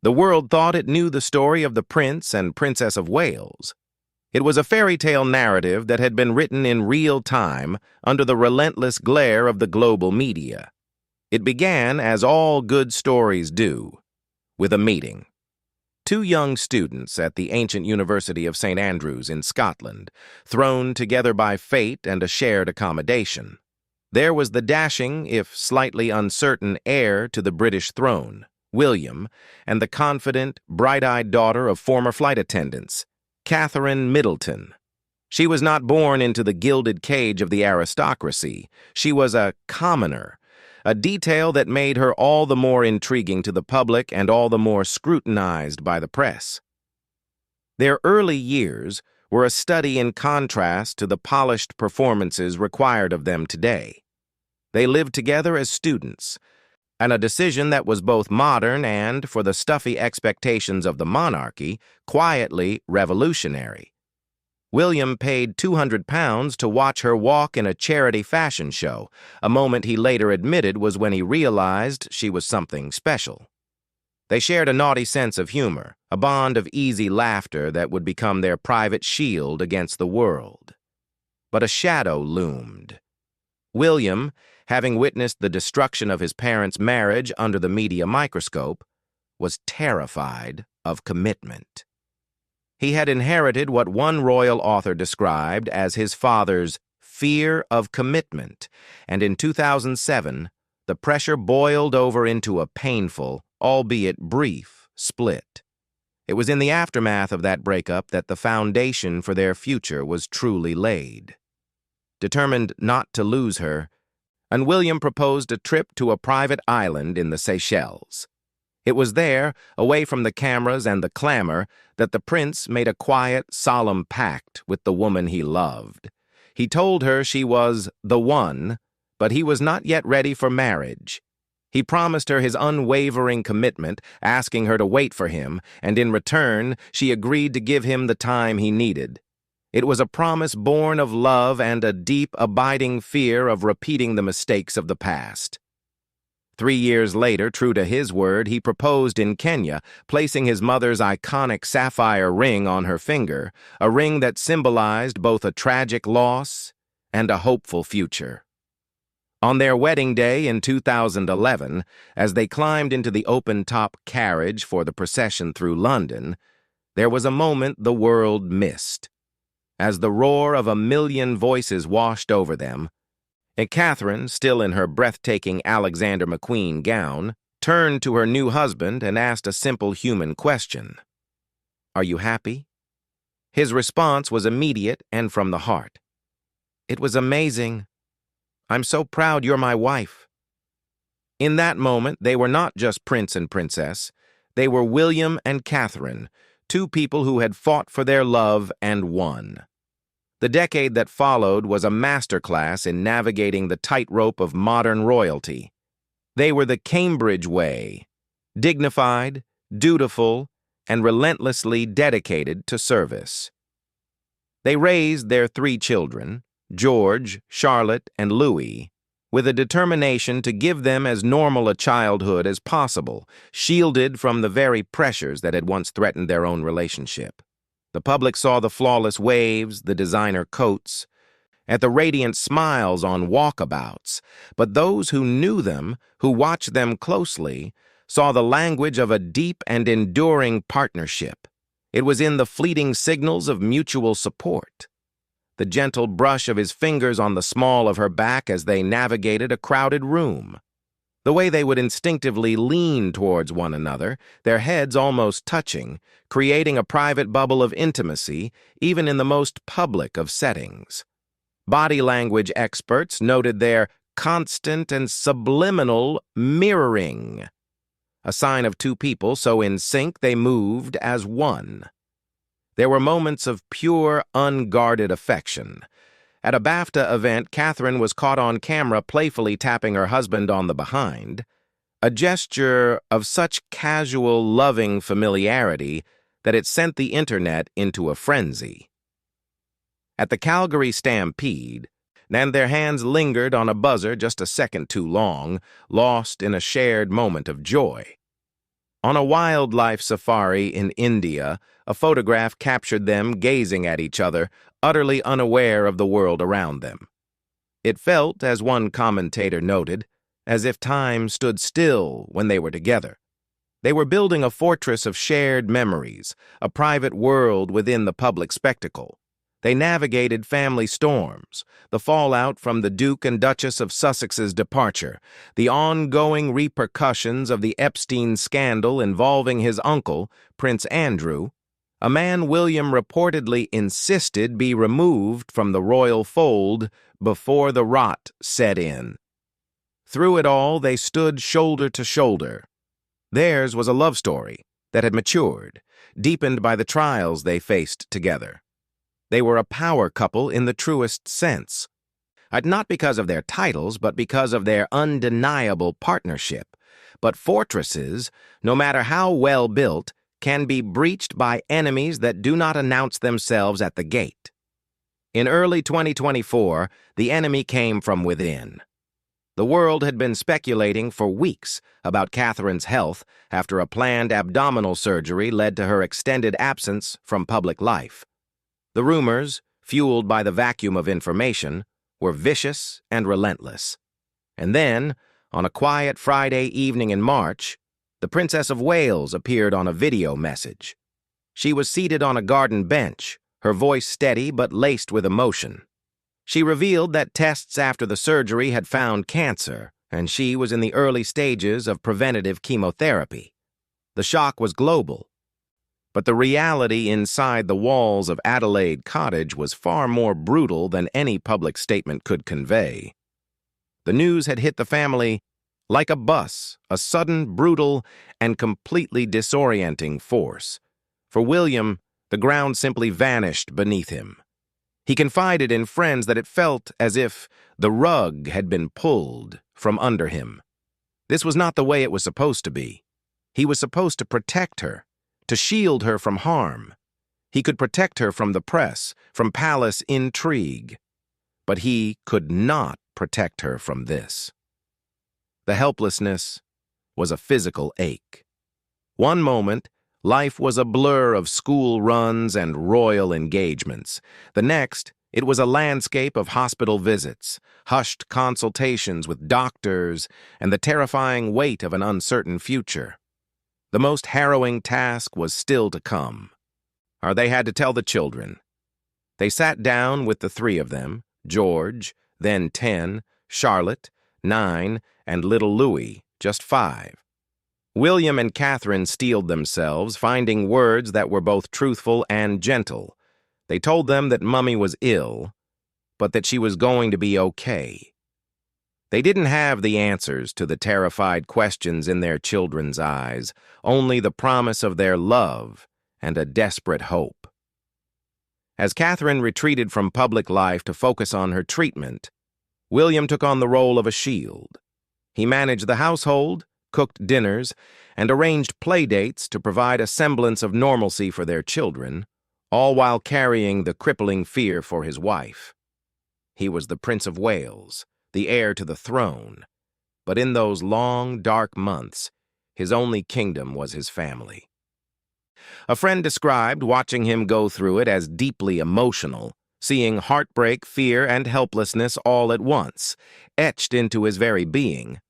The world thought it knew the story of the Prince and Princess of Wales. It was a fairy tale narrative that had been written in real time under the relentless glare of the global media. It began, as all good stories do, with a meeting. Two young students at the ancient University of St. Andrews in Scotland, thrown together by fate and a shared accommodation. There was the dashing, if slightly uncertain, heir to the British throne, William, and the confident, bright-eyed daughter of former flight attendants, Catherine Middleton. She was not born into the gilded cage of the aristocracy. She was a commoner, a detail that made her all the more intriguing to the public and all the more scrutinized by the press. Their early years were a study in contrast to the polished performances required of them today. They lived together as students, and a decision that was both modern and, for the stuffy expectations of the monarchy, quietly revolutionary. William paid £200 to watch her walk in a charity fashion show, a moment he later admitted was when he realized she was something special. They shared a naughty sense of humor, a bond of easy laughter that would become their private shield against the world. But a shadow loomed. William, having witnessed the destruction of his parents' marriage under the media microscope, was terrified of commitment. He had inherited what one royal author described as his father's fear of commitment, and in 2007, the pressure boiled over into a painful, albeit brief, split. It was in the aftermath of that breakup that the foundation for their future was truly laid. Determined not to lose her, and William proposed a trip to a private island in the Seychelles. It was there, away from the cameras and the clamor, that the prince made a quiet, solemn pact with the woman he loved. He told her she was the one, but he was not yet ready for marriage. He promised her his unwavering commitment, asking her to wait for him, and in return, she agreed to give him the time he needed. It was a promise born of love and a deep, abiding fear of repeating the mistakes of the past. 3 years later, true to his word, he proposed in Kenya, placing his mother's iconic sapphire ring on her finger, a ring that symbolized both a tragic loss and a hopeful future. On their wedding day in 2011, as they climbed into the open-top carriage for the procession through London, there was a moment the world missed. As the roar of a million voices washed over them, and Catherine, still in her breathtaking Alexander McQueen gown, turned to her new husband and asked a simple human question. "Are you happy?" His response was immediate and from the heart. "It was amazing. I'm so proud you're my wife." In that moment, they were not just prince and princess. They were William and Catherine, two people who had fought for their love and won. The decade that followed was a masterclass in navigating the tightrope of modern royalty. They were the Cambridge way, dignified, dutiful, and relentlessly dedicated to service. They raised their 3 children, George, Charlotte, and Louis, with a determination to give them as normal a childhood as possible, shielded from the very pressures that had once threatened their own relationship. The public saw the flawless waves, the designer coats, and the radiant smiles on walkabouts, but those who knew them, who watched them closely, saw the language of a deep and enduring partnership. It was in the fleeting signals of mutual support. The gentle brush of his fingers on the small of her back as they navigated a crowded room. The way they would instinctively lean towards one another, their heads almost touching, creating a private bubble of intimacy, even in the most public of settings. Body language experts noted their constant and subliminal mirroring, a sign of two people so in sync they moved as one. There were moments of pure, unguarded affection. At a BAFTA event, Catherine was caught on camera playfully tapping her husband on the behind, a gesture of such casual, loving familiarity that it sent the internet into a frenzy. At the Calgary Stampede, and their hands lingered on a buzzer just a second too long, lost in a shared moment of joy. On a wildlife safari in India, a photograph captured them gazing at each other, utterly unaware of the world around them. It felt, as one commentator noted, as if time stood still when they were together. They were building a fortress of shared memories, a private world within the public spectacle. They navigated family storms, the fallout from the Duke and Duchess of Sussex's departure, the ongoing repercussions of the Epstein scandal involving his uncle, Prince Andrew, a man William reportedly insisted be removed from the royal fold before the rot set in. Through it all, they stood shoulder to shoulder. Theirs was a love story that had matured, deepened by the trials they faced together. They were a power couple in the truest sense, not because of their titles, but because of their undeniable partnership. But fortresses, no matter how well built, can be breached by enemies that do not announce themselves at the gate. In early 2024, the enemy came from within. The world had been speculating for weeks about Catherine's health after a planned abdominal surgery led to her extended absence from public life. The rumors, fueled by the vacuum of information, were vicious and relentless. And then, on a quiet Friday evening in March, the Princess of Wales appeared on a video message. She was seated on a garden bench, her voice steady but laced with emotion. She revealed that tests after the surgery had found cancer, and she was in the early stages of preventative chemotherapy. The shock was global. But the reality inside the walls of Adelaide Cottage was far more brutal than any public statement could convey. The news had hit the family like a bus, a sudden, brutal, and completely disorienting force. For William, the ground simply vanished beneath him. He confided in friends that it felt as if the rug had been pulled from under him. This was not the way it was supposed to be. He was supposed to protect her, to shield her from harm. He could protect her from the press, from palace intrigue. But he could not protect her from this. The helplessness was a physical ache. One moment, life was a blur of school runs and royal engagements. The next, it was a landscape of hospital visits, hushed consultations with doctors, and the terrifying weight of an uncertain future. The most harrowing task was still to come. They had to tell the children. They sat down with the three of them, George, then 10, Charlotte, 9, and little Louis, just 5. William and Catherine steeled themselves, finding words that were both truthful and gentle. They told them that Mummy was ill, but that she was going to be okay. They didn't have the answers to the terrified questions in their children's eyes, only the promise of their love and a desperate hope. As Catherine retreated from public life to focus on her treatment, William took on the role of a shield. He managed the household, cooked dinners, and arranged playdates to provide a semblance of normalcy for their children, all while carrying the crippling fear for his wife. He was the Prince of Wales, the heir to the throne, but in those long, dark months, his only kingdom was his family. A friend described watching him go through it as deeply emotional, seeing heartbreak, fear, and helplessness all at once, etched into his very being.